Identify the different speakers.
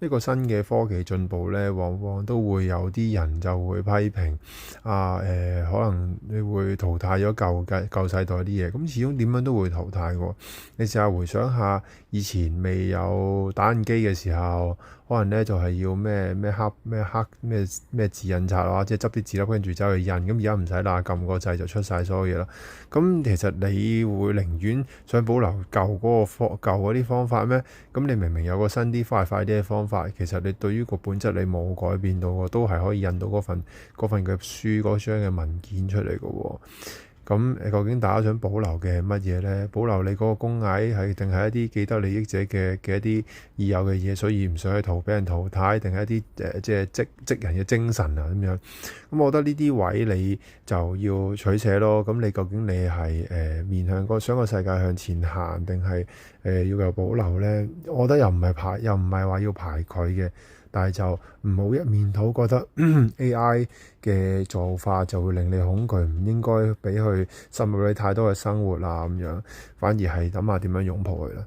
Speaker 1: 呢個新嘅科技進步咧，往往都會有啲人就會批評可能你會淘汰咗舊世代啲嘢，咁始終點樣都會淘汰喎。你試下回想下以前未有打印機嘅時候，可能咧就係要咩字印刷啊，即係執啲字粒跟住走去印。咁而家唔使啦，撳個掣就出晒所有嘢啦。咁其實你會寧願想保留舊嗰啲方法咩？咁你明明有個新啲快啲嘅方法，其實你對於個本質你冇改變到喎，都係可以印到嗰份嘅書嗰張嘅文件出嚟嘅喎。咁究竟大家想保留嘅係乜嘢呢？保留你嗰個工藝係定係一啲既得利益者嘅一啲已有嘅嘢，所以唔想去俾人淘汰，定係一啲即係職人嘅精神啊咁樣？咁我覺得呢啲位你就要取捨咯。咁你究竟你係面向想個世界向前行，定係要有保留呢？我覺得又唔係話要排佢嘅。但係就唔好一面倒覺得AI 嘅做法就會令你恐懼，唔應該俾佢滲入你太多嘅生活啊咁樣，反而係諗下點樣擁抱佢啦。